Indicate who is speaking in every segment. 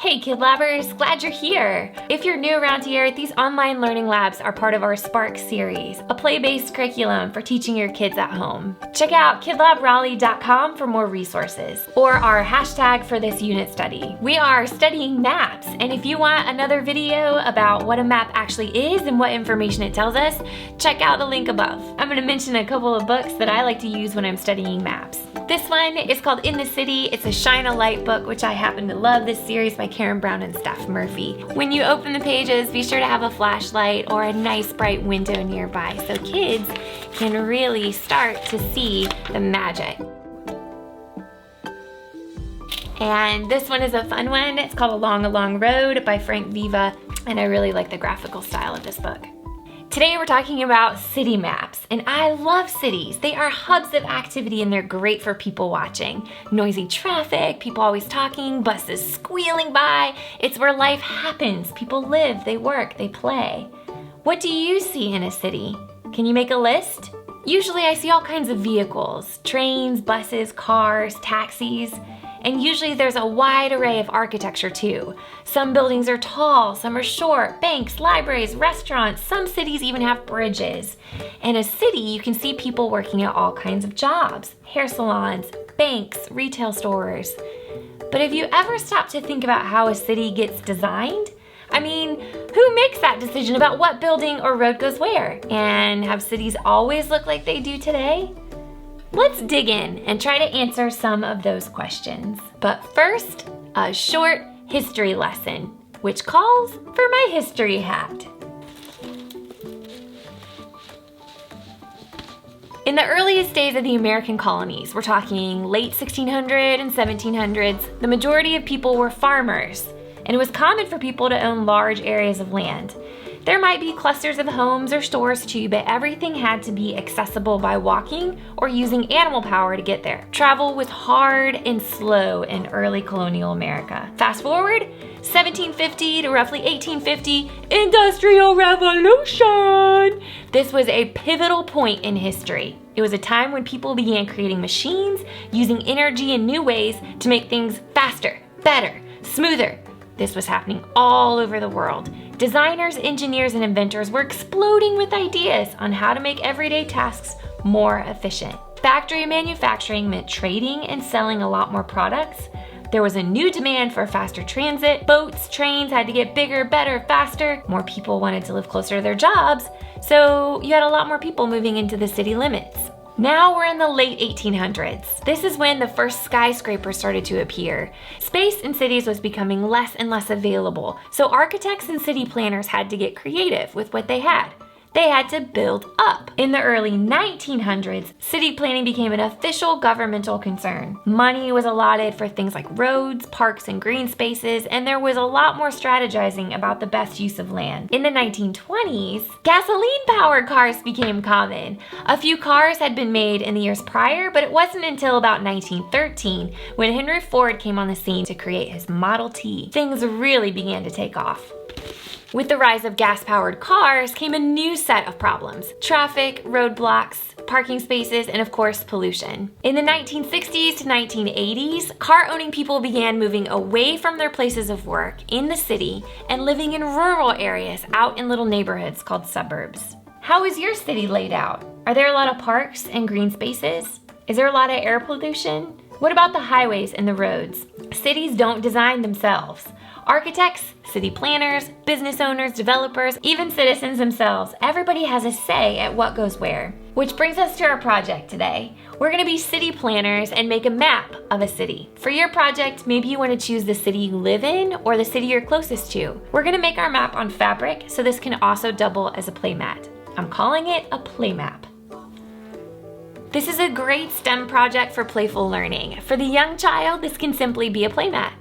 Speaker 1: Hey Kid Labbers, glad you're here! If you're new around here, these online learning labs are part of our Spark series, a play-based curriculum for teaching your kids at home. Check out kidlabraleigh.com for more resources, or our hashtag for this unit study. We are studying maps, and if you want another video about what a map actually is and what information it tells us, check out the link above. I'm going to mention a couple of books that I like to use when I'm studying maps. This one is called In the City. It's a Shine a Light book, which I happen to love this series by Karen Brown and Steph Murphy. When you open the pages, be sure to have a flashlight or a nice bright window nearby so kids can really start to see the magic. And this one is a fun one. It's called Along a Long Road by Frank Viva, and I really like the graphical style of this book. Today we're talking about city maps, and I love cities. They are hubs of activity and they're great for people watching. Noisy traffic, people always talking, buses squealing by. It's where life happens. People live, they work, they play. What do you see in a city? Can you make a list? Usually I see all kinds of vehicles, trains, buses, cars, taxis. And usually there's a wide array of architecture too. Some buildings are tall, some are short, banks, libraries, restaurants, some cities even have bridges. In a city, you can see people working at all kinds of jobs, hair salons, banks, retail stores. But have you ever stopped to think about how a city gets designed? I mean, who makes that decision about what building or road goes where? And have cities always looked like they do today? Let's dig in and try to answer some of those questions. But first, a short history lesson, which calls for my history hat. In the earliest days of the American colonies, we're talking late 1600 and 1700s, the majority of people were farmers, and it was common for people to own large areas of land. There might be clusters of homes or stores too, but everything had to be accessible by walking or using animal power to get there. Travel was hard and slow in early colonial America. Fast forward, 1750 to roughly 1850, Industrial Revolution! This was a pivotal point in history. It was a time when people began creating machines, using energy in new ways to make things faster, better, smoother. This was happening all over the world. Designers, engineers, and inventors were exploding with ideas on how to make everyday tasks more efficient. Factory manufacturing meant trading and selling a lot more products. There was a new demand for faster transit. Boats, trains had to get bigger, better, faster. More people wanted to live closer to their jobs, so you had a lot more people moving into the city limits. Now we're in the late 1800s. This is when the first skyscrapers started to appear. Space in cities was becoming less and less available, so architects and city planners had to get creative with what they had. They had to build up. In the early 1900s, city planning became an official governmental concern. Money was allotted for things like roads, parks, and green spaces, and there was a lot more strategizing about the best use of land. In the 1920s, gasoline-powered cars became common. A few cars had been made in the years prior, but it wasn't until about 1913 when Henry Ford came on the scene to create his Model T. Things really began to take off. With the rise of gas-powered cars came a new set of problems: traffic, roadblocks, parking spaces, and of course, pollution. In the 1960s to 1980s, car-owning people began moving away from their places of work in the city and living in rural areas out in little neighborhoods called suburbs. How is your city laid out? Are there a lot of parks and green spaces? Is there a lot of air pollution? What about the highways and the roads? Cities don't design themselves. Architects, city planners, business owners, developers, even citizens themselves, everybody has a say at what goes where. Which brings us to our project today. We're gonna be city planners and make a map of a city. For your project, maybe you wanna choose the city you live in or the city you're closest to. We're gonna make our map on fabric, so this can also double as a playmat. I'm calling it a Playmap. This is a great STEM project for playful learning. For the young child, this can simply be a playmat.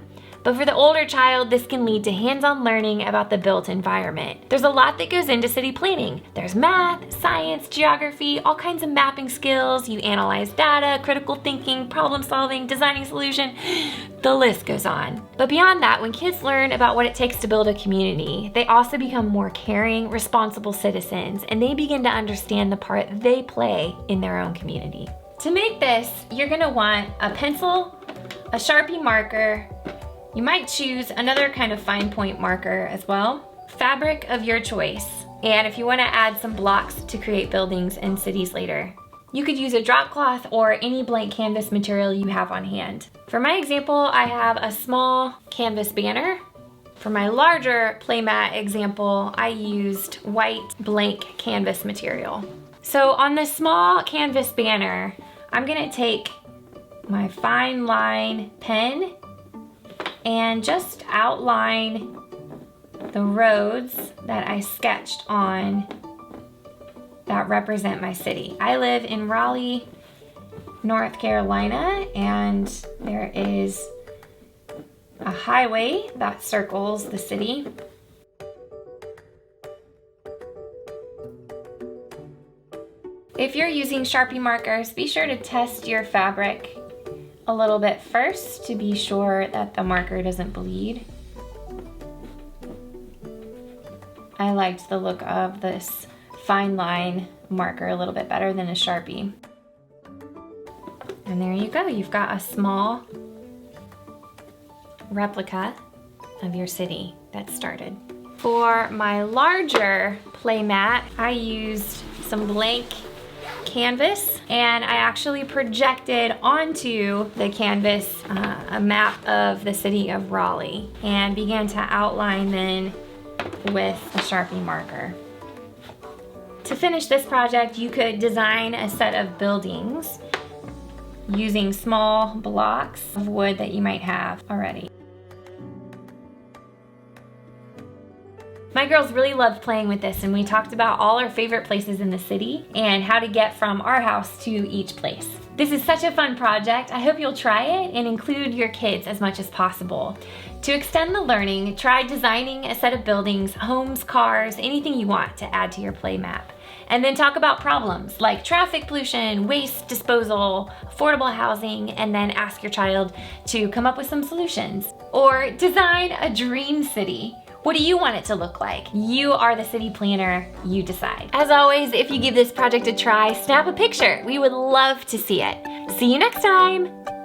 Speaker 1: But for the older child, this can lead to hands-on learning about the built environment. There's a lot that goes into city planning. There's math, science, geography, all kinds of mapping skills. You analyze data, critical thinking, problem solving, designing solution. The list goes on. But beyond that, when kids learn about what it takes to build a community, they also become more caring, responsible citizens, and they begin to understand the part they play in their own community. To make this, you're gonna want a pencil, a Sharpie marker, You might choose another kind of fine point marker as well. Fabric of your choice. And if you want to add some blocks to create buildings and cities later, you could use a drop cloth or any blank canvas material you have on hand. For my example, I have a small canvas banner. For my larger playmat example, I used white blank canvas material. So on this small canvas banner, I'm gonna take my fine line pen and just outline the roads that I sketched on that represent my city. I live in Raleigh, North Carolina, and there is a highway that circles the city. If you're using Sharpie markers, be sure to test your fabric a little bit first to be sure that the marker doesn't bleed. I liked the look of this fine line marker a little bit better than a Sharpie. And there you go, you've got a small replica of your city that started. For my larger playmat, I used some blank canvas and I actually projected onto the canvas a map of the city of Raleigh and began to outline then with a Sharpie marker. To finish this project, you could design a set of buildings using small blocks of wood that you might have already. My girls really loved playing with this, and we talked about all our favorite places in the city and how to get from our house to each place. This is such a fun project. I hope you'll try it and include your kids as much as possible. To extend the learning, try designing a set of buildings, homes, cars, anything you want to add to your play map. And then talk about problems like traffic pollution, waste disposal, affordable housing, and then ask your child to come up with some solutions. Or design a dream city. What do you want it to look like? You are the city planner, you decide. As always, if you give this project a try, snap a picture. We would love to see it. See you next time.